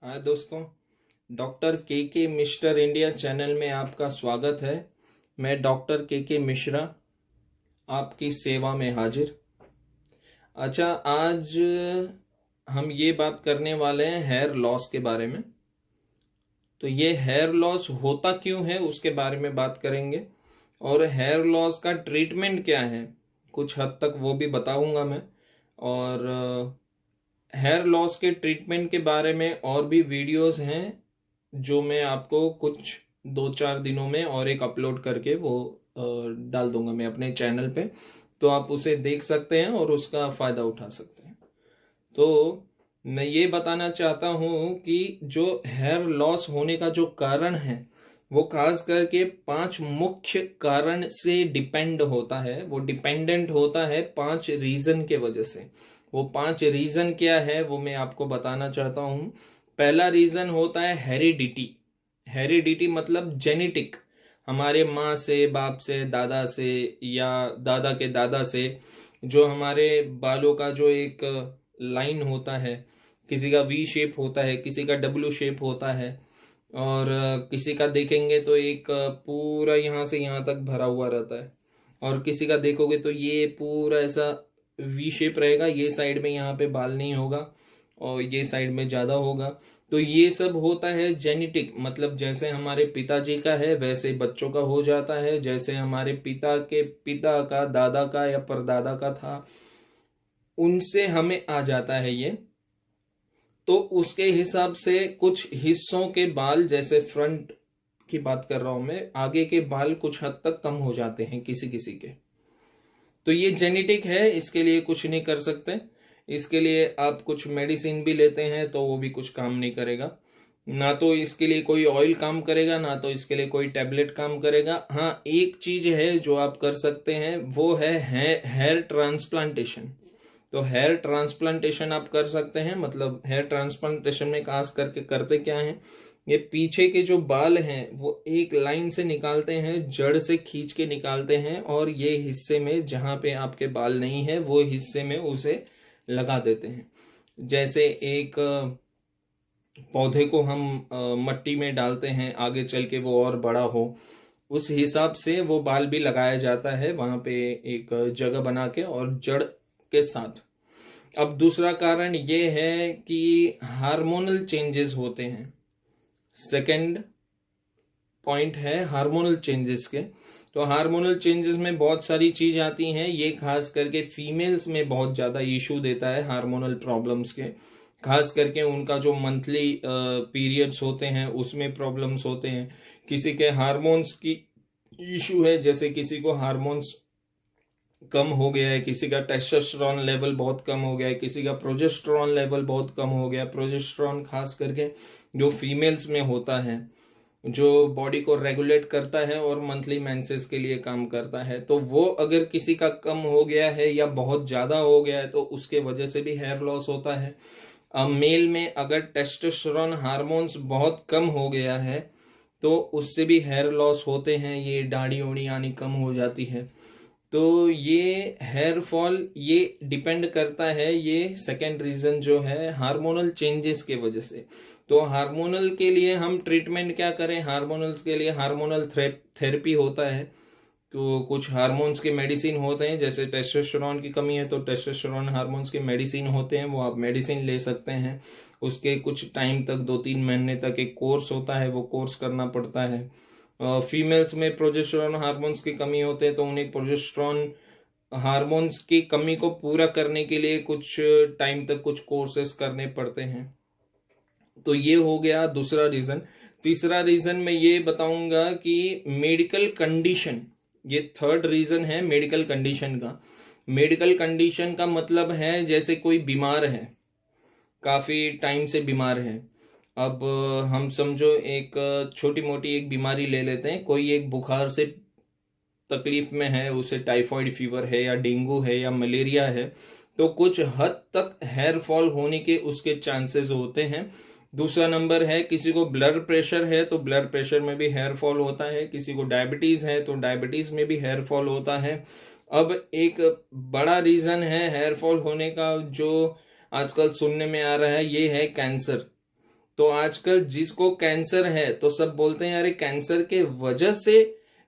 हाय दोस्तों, डॉक्टर के mister India channel में आपका स्वागत है। मैं डॉक्टर के मिश्रा आपकी सेवा में हाजिर। अच्छा, आज हम ये बात करने वाले हैं हेयर लॉस के बारे में। तो ये हेयर लॉस होता क्यों है उसके बारे में बात करेंगे और हेयर लॉस का ट्रीटमेंट क्या है, कुछ हद तक वो भी बताऊंगा मैं। और हेयर लॉस के ट्रीटमेंट के बारे में और भी वीडियोस हैं जो मैं आपको कुछ 2-4 दिनों में और एक अपलोड करके वो डाल दूंगा मैं अपने चैनल पे, तो आप उसे देख सकते हैं और उसका फायदा उठा सकते हैं। तो मैं ये बताना चाहता हूँ कि जो हेयर लॉस होने का जो कारण है वो खास करके 5 मुख्य कारण से डिपेंड होता है, वो डिपेंडेंट होता है 5 रीजन के वजह से। वो 5 रीजन क्या है वो मैं आपको बताना चाहता हूँ। पहला रीजन होता है हेरिडिटी। हेरिडिटी मतलब जेनेटिक, हमारे माँ से, बाप से, दादा से या दादा के दादा से जो हमारे बालों का जो एक लाइन होता है, किसी का वी शेप होता है, किसी का डब्ल्यू शेप होता है, और किसी का देखेंगे तो एक पूरा यहाँ से यहाँ तक भरा हुआ रहता है, और किसी का देखोगे तो ये पूरा ऐसा वी शेप रहेगा, ये साइड में यहाँ पे बाल नहीं होगा और ये साइड में ज्यादा होगा। तो ये सब होता है जेनेटिक, मतलब जैसे हमारे पिताजी का है वैसे बच्चों का हो जाता है, जैसे हमारे पिता के पिता का, दादा का या परदादा का था, उनसे हमें आ जाता है ये। तो उसके हिसाब से कुछ हिस्सों के बाल, जैसे फ्रंट की बात कर रहा हूं मैं, आगे के बाल कुछ हद तक कम हो जाते हैं किसी किसी के। तो ये जेनेटिक है, इसके लिए कुछ नहीं कर सकते। इसके लिए आप कुछ मेडिसिन भी लेते हैं तो वो भी कुछ काम नहीं करेगा। ना तो इसके लिए कोई ऑयल काम करेगा, ना तो इसके लिए कोई टैबलेट काम करेगा। हाँ, एक चीज है जो आप कर सकते हैं, वो है हेयर ट्रांसप्लांटेशन। तो हेयर ट्रांसप्लांटेशन आप कर सकते हैं। मतलब हेयर ट्रांसप्लांटेशन में खास करके करते क्या है, ये पीछे के जो बाल हैं वो एक लाइन से निकालते हैं, जड़ से खींच के निकालते हैं, और ये हिस्से में जहां पे आपके बाल नहीं है वो हिस्से में उसे लगा देते हैं। जैसे एक पौधे को हम मट्टी में डालते हैं आगे चल के वो और बड़ा हो, उस हिसाब से वो बाल भी लगाया जाता है वहां पे एक जगह बना के और जड़ के साथ। अब दूसरा कारण ये है कि हार्मोनल चेंजेस होते हैं। सेकंड पॉइंट है हार्मोनल चेंजेस के। तो हार्मोनल चेंजेस में बहुत सारी चीज आती हैं, ये खास करके फीमेल्स में बहुत ज्यादा इशू देता है हार्मोनल प्रॉब्लम्स के। खास करके उनका जो मंथली पीरियड्स होते हैं उसमें प्रॉब्लम्स होते हैं। किसी के हार्मोन्स की इशू है, जैसे किसी को हार्मोन्स कम हो गया है, किसी का टेस्टोस्टेरोन लेवल बहुत कम हो गया है, किसी का प्रोजेस्टेरोन लेवल बहुत कम हो गया। प्रोजेस्टेरोन खास करके जो फीमेल्स में होता है, जो बॉडी को रेगुलेट करता है और मंथली मेंसेस के लिए काम करता है, तो वो अगर किसी का कम हो गया है या बहुत ज्यादा हो गया है तो उसके वजह से भी हेयर लॉस होता है। अब मेल में अगर टेस्टोस्टेरोन हार्मोन्स बहुत कम हो गया है तो उससे भी हेयर लॉस होते हैं, ये दाढ़ी ओढ़ी आनी कम हो जाती है। तो ये हेयर फॉल ये डिपेंड करता है, ये सेकेंड रीजन जो है हार्मोनल चेंजेस के वजह से। तो हार्मोनल के लिए हम ट्रीटमेंट क्या करें, हार्मोनल्स के लिए हार्मोनल थेरेपी होता है। तो कुछ हार्मोन्स के मेडिसिन होते हैं, जैसे टेस्टोस्टेरोन की कमी है तो टेस्टोस्टेरोन हार्मोन्स के मेडिसिन होते हैं, वो आप मेडिसिन ले सकते हैं। उसके कुछ टाइम तक, 2-3 महीने तक एक कोर्स होता है, वो कोर्स करना पड़ता है। फीमेल्स में प्रोजेस्टेरोन हार्मोन्स की कमी होते हैं तो उन्हें प्रोजेस्टेरोन हार्मोन्स की कमी को पूरा करने के लिए कुछ टाइम तक कुछ कोर्सेस करने पड़ते हैं। तो ये हो गया दूसरा रीजन। तीसरा रीजन मैं ये बताऊंगा कि मेडिकल कंडीशन, ये थर्ड रीजन है मेडिकल कंडीशन का। मेडिकल कंडीशन का मतलब है जैसे कोई बीमार है, काफी टाइम से बीमार है। अब हम समझो एक छोटी मोटी एक बीमारी ले लेते हैं, कोई एक बुखार से तकलीफ में है, उसे टाइफाइड फीवर है या डेंगू है या मलेरिया है, तो कुछ हद तक हेयर फॉल होने के उसके चांसेस होते हैं। दूसरा नंबर है किसी को ब्लड प्रेशर है तो ब्लड प्रेशर में भी हेयर फॉल होता है, किसी को डायबिटीज है तो डायबिटीज में भी हेयर फॉल होता है। अब एक बड़ा रीजन है हेयर फॉल होने का जो आजकल सुनने में आ रहा है, ये है कैंसर। तो आजकल जिसको कैंसर है तो सब बोलते हैं अरे कैंसर के वजह से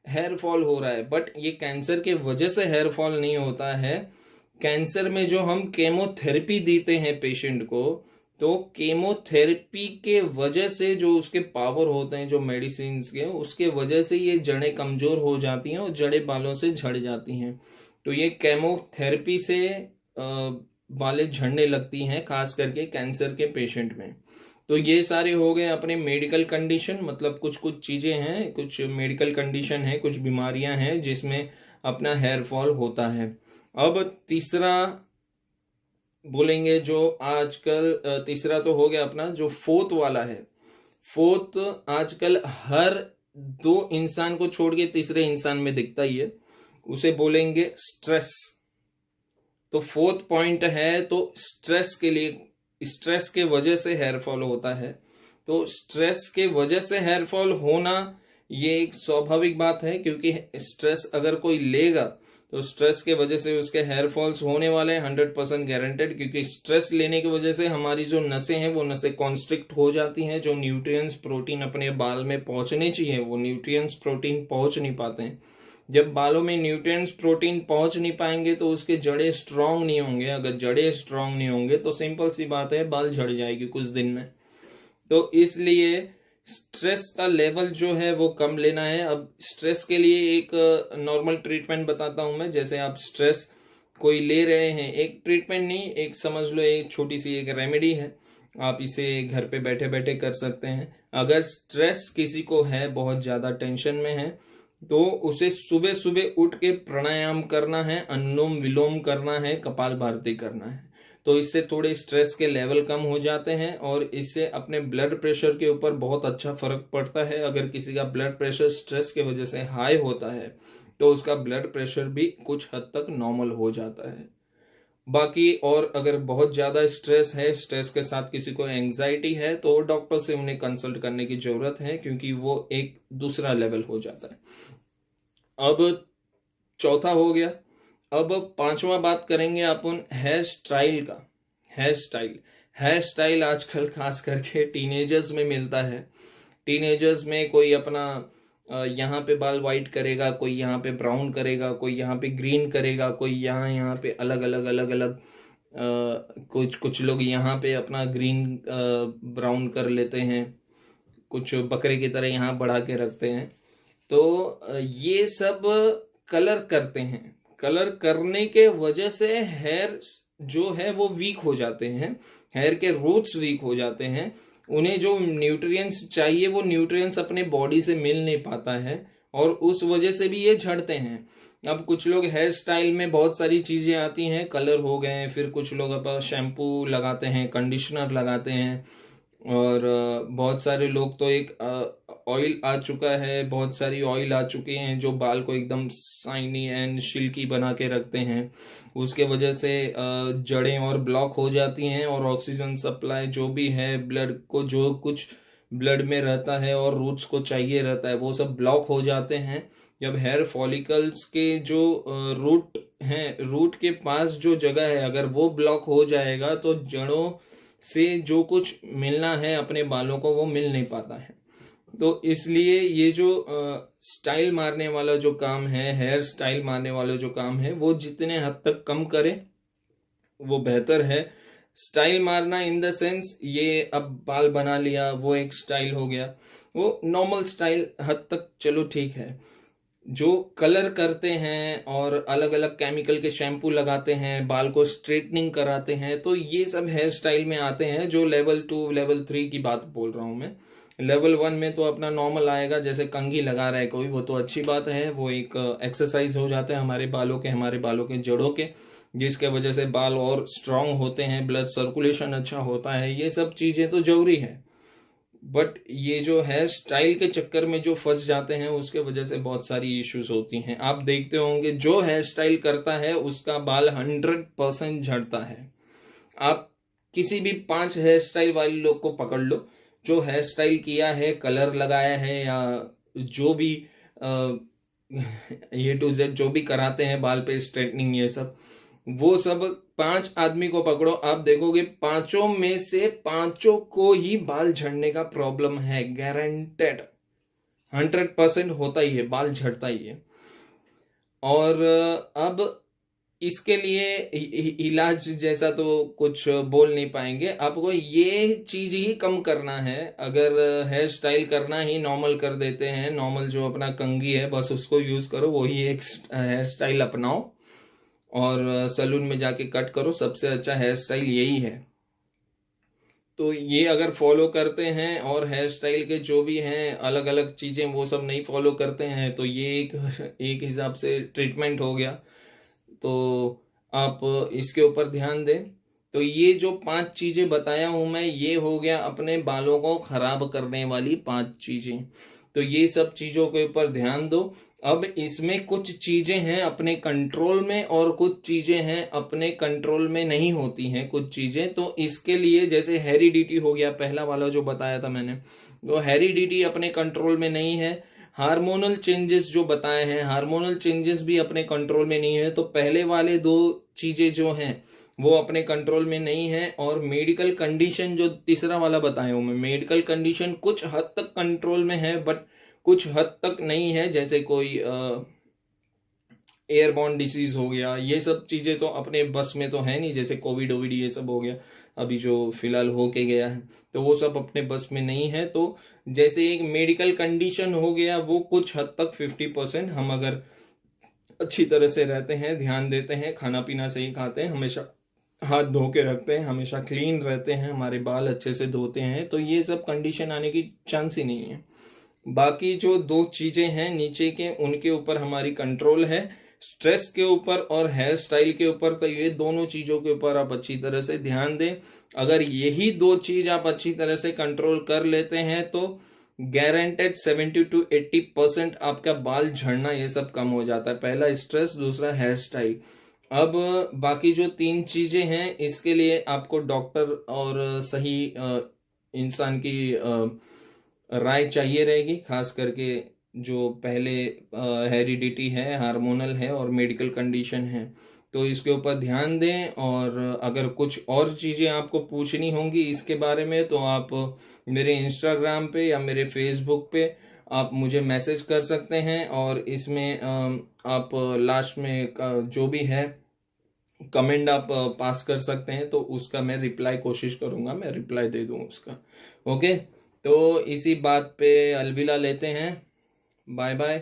हेयर फॉल हो रहा है, बट ये कैंसर के वजह से हेयर फॉल नहीं होता है। कैंसर में जो हम केमोथेरेपी देते हैं पेशेंट को, तो केमोथेरेपी के वजह से जो उसके पावर होते हैं जो मेडिसिन के, उसके वजह से ये जड़ें कमजोर हो जाती हैं और जड़ें बालों से झड़ जाती हैं। तो ये केमोथेरेपी से बालें झड़ने लगती हैं, खास करके कैंसर के पेशेंट में। तो ये सारे हो गए अपने मेडिकल कंडीशन, मतलब कुछ कुछ चीजें हैं, कुछ मेडिकल कंडीशन है, कुछ बीमारियां हैं जिसमें अपना हेयर फॉल होता है। अब तीसरा बोलेंगे जो आजकल, तीसरा तो हो गया अपना, जो फोर्थ वाला है। फोर्थ आजकल हर 2 इंसान को छोड़ के तीसरे इंसान में दिखता ही है, उसे बोलेंगे स्ट्रेस। तो फोर्थ पॉइंट है, तो स्ट्रेस के लिए, स्ट्रेस के वजह से हेयर फॉल होता है। तो स्ट्रेस के वजह से हेयर फॉल होना ये एक स्वाभाविक बात है, क्योंकि स्ट्रेस अगर कोई लेगा तो स्ट्रेस के वजह से उसके हेयर फॉल्स होने वाले हैं 100% गारंटेड। क्योंकि स्ट्रेस लेने की वजह से हमारी जो नसें हैं वो नसें कॉन्स्ट्रिक्ट हो जाती हैं, जो न्यूट्रिएंट्स प्रोटीन अपने बाल में पहुंचने चाहिए वो न्यूट्रिएंट्स प्रोटीन पहुंच नहीं पाते हैं। जब बालों में न्यूट्रिएंट्स प्रोटीन पहुंच नहीं पाएंगे तो उसके जड़ें स्ट्रांग नहीं होंगे। अगर जड़ें स्ट्रांग नहीं होंगे तो सिंपल सी बात है, बाल झड़ जाएगी कुछ दिन में। तो इसलिए स्ट्रेस का लेवल जो है वो कम लेना है। अब स्ट्रेस के लिए एक नॉर्मल ट्रीटमेंट बताता हूं मैं। जैसे आप स्ट्रेस कोई ले रहे हैं, एक ट्रीटमेंट नहीं, एक समझ लो एक छोटी सी एक रेमेडी है, आप इसे घर पे बैठे बैठे कर सकते हैं। अगर स्ट्रेस किसी को है, बहुत ज्यादा टेंशन में है, तो उसे सुबह सुबह उठ के प्राणायाम करना है, अनुलोम विलोम करना है, कपाल भारती करना है। तो इससे थोड़े स्ट्रेस के लेवल कम हो जाते हैं और इससे अपने ब्लड प्रेशर के ऊपर बहुत अच्छा फर्क पड़ता है। अगर किसी का ब्लड प्रेशर स्ट्रेस की वजह से हाई होता है तो उसका ब्लड प्रेशर भी कुछ हद तक नॉर्मल हो जाता है। बाकी और अगर बहुत ज्यादा स्ट्रेस है, स्ट्रेस के साथ किसी को एंजाइटी है, तो डॉक्टर से उन्हें कंसल्ट करने की जरूरत है, क्योंकि वो एक दूसरा लेवल हो जाता है। अब चौथा हो गया। अब पांचवा बात करेंगे अपन हेयर स्टाइल का। हेयर स्टाइल आजकल खास करके टीनेजर्स में मिलता है। टीनेजर्स में कोई अपना यहाँ पे बाल व्हाइट करेगा, कोई यहाँ पे ब्राउन करेगा, कोई यहाँ पे ग्रीन करेगा, कोई यहाँ पे अलग अलग कुछ लोग यहाँ पे अपना ग्रीन ब्राउन कर लेते हैं, कुछ बकरे की तरह यहाँ बढ़ा के रखते हैं। तो ये सब कलर करते हैं। कलर करने के वजह से हेयर जो है वो वीक हो जाते हैं, हेयर के रूट्स वीक हो जाते हैं। उन्हें जो न्यूट्रिएंट्स चाहिए वो न्यूट्रिएंट्स अपने बॉडी से मिल नहीं पाता है और उस वजह से भी ये झड़ते हैं। अब कुछ लोग हेयर स्टाइल में बहुत सारी चीजें आती हैं, कलर हो गए, फिर कुछ लोग अब शैम्पू लगाते हैं, कंडीशनर लगाते हैं, और बहुत सारे लोग तो एक ऑयल आ चुका है, बहुत सारी ऑयल आ चुकी हैं जो बाल को एकदम शाइनी एंड सिल्की बना के रखते हैं। उसके वजह से जड़ें और ब्लॉक हो जाती हैं और ऑक्सीजन सप्लाई जो भी है ब्लड को, जो कुछ ब्लड में रहता है और रूट्स को चाहिए रहता है, वो सब ब्लॉक हो जाते हैं। जब हेयर फॉलिकल्स के जो रूट हैं, रूट के पास जो जगह है, अगर वो ब्लॉक हो जाएगा तो जड़ों से जो कुछ मिलना है अपने बालों को वो मिल नहीं पाता है। तो इसलिए ये जो स्टाइल मारने वाला जो काम है, हेयर स्टाइल मारने वाला जो काम है, वो जितने हद तक कम करे वो बेहतर है। स्टाइल मारना इन द सेंस, ये अब बाल बना लिया वो एक स्टाइल हो गया, वो नॉर्मल स्टाइल हद तक चलो ठीक है। जो कलर करते हैं और अलग अलग केमिकल के शैम्पू लगाते हैं, बाल को स्ट्रेटनिंग कराते हैं, तो ये सब हेयर स्टाइल में आते हैं। जो लेवल 2 लेवल 3 की बात बोल रहा हूं मैं। लेवल 1 में तो अपना नॉर्मल आएगा, जैसे कंघी लगा रहा है कोई, वो तो अच्छी बात है, वो एक एक्सरसाइज हो जाता है हमारे बालों के जड़ों के, जिसके वजह से बाल और स्ट्रांग होते हैं, ब्लड सर्कुलेशन अच्छा होता है, ये सब चीजें तो जरूरी है। बट ये जो हेयर स्टाइल के चक्कर में जो फंस जाते हैं उसके वजह से बहुत सारी इश्यूज होती हैं। आप देखते होंगे जो हेयर स्टाइल करता है उसका बाल 100% झड़ता है। आप किसी भी 5 हेयर स्टाइल वाले लोग को पकड़ लो, जो हेयर स्टाइल किया है, कलर लगाया है, या जो भी A to Z जो भी कराते हैं बाल पे स्ट्रेटनिंग, ये सब, वो सब 5 आदमी को पकड़ो, आप देखोगे 5 में से 5 को ही बाल झड़ने का प्रॉब्लम है, गारंटेड 100% होता ही है, बाल झड़ता ही है। और अब इसके लिए इलाज जैसा तो कुछ बोल नहीं पाएंगे, आपको ये चीज ही कम करना है। अगर हेयर स्टाइल करना ही नॉर्मल कर देते हैं, नॉर्मल जो अपना कंघी है बस उसको यूज करो, वही एक हेयर स्टाइल अपनाओ और सैलून में जाके कट करो, सबसे अच्छा हेयर स्टाइल यही है। तो ये अगर फॉलो करते हैं और हेयर स्टाइल के जो भी हैं अलग अलग चीजें वो सब नहीं फॉलो करते हैं, तो ये एक हिसाब से ट्रीटमेंट हो गया। तो आप इसके ऊपर ध्यान दें। तो ये जो 5 चीजें बताया हूं मैं, ये हो गया अपने बालों को खराब करने वाली 5 चीजें। तो ये सब चीजों के ऊपर ध्यान दो। अब इसमें कुछ चीजें हैं अपने कंट्रोल में और कुछ चीजें हैं अपने कंट्रोल में नहीं होती हैं कुछ चीजें। तो इसके लिए जैसे हेरिडिटी हो गया, पहला वाला जो बताया था मैंने, वो हेरिडिटी अपने कंट्रोल में नहीं है। हार्मोनल चेंजेस जो बताए हैं, हार्मोनल चेंजेस भी अपने कंट्रोल में नहीं है। तो पहले वाले 2 चीजें जो हैं वो अपने कंट्रोल में नहीं है। और मेडिकल कंडीशन जो तीसरा वाला बताया हूं मैं, मेडिकल कंडीशन कुछ हद तक कंट्रोल में है बट कुछ हद तक नहीं है। जैसे कोई एयरबॉर्न डिसीज हो गया, ये सब चीजें तो अपने बस में तो है नहीं, जैसे कोविड ओविड ये सब हो गया अभी जो फिलहाल होके गया है, तो वो सब अपने बस में नहीं है। तो जैसे एक मेडिकल कंडीशन हो गया, वो कुछ हद तक 50%, हम अगर अच्छी तरह से रहते हैं, ध्यान देते हैं, खाना पीना सही खाते हैं, हमेशा हाथ धो के रखते हैं, हमेशा क्लीन रहते हैं, हमारे बाल अच्छे से धोते हैं, तो ये सब कंडीशन आने की चांस ही नहीं है। बाकी जो 2 चीजें हैं नीचे के, उनके ऊपर हमारी कंट्रोल है, स्ट्रेस के ऊपर और हेयर स्टाइल के ऊपर। तो ये दोनों चीजों के ऊपर आप अच्छी तरह से ध्यान दें। अगर यही 2 चीज आप अच्छी तरह से कंट्रोल कर लेते हैं तो गारंटेड 70 to 80% आपका बाल झड़ना ये सब कम हो जाता है। पहला स्ट्रेस, दूसरा हेयर स्टाइल। अब बाकी जो 3 चीजें हैं इसके लिए आपको डॉक्टर और सही इंसान की राय चाहिए रहेगी, खास करके जो पहले हेरिडिटी है, हार्मोनल है और मेडिकल कंडीशन है। तो इसके ऊपर ध्यान दें। और अगर कुछ और चीज़ें आपको पूछनी होंगी इसके बारे में तो आप मेरे इंस्टाग्राम पे या मेरे फेसबुक पे आप मुझे मैसेज कर सकते हैं। और इसमें आप लास्ट में जो भी है कमेंट आप पास कर सकते हैं, तो उसका मैं रिप्लाई कोशिश करूंगा, मैं रिप्लाई दे दूं उसका। ओके, तो इसी बात पे अलविदा लेते हैं। Bye bye.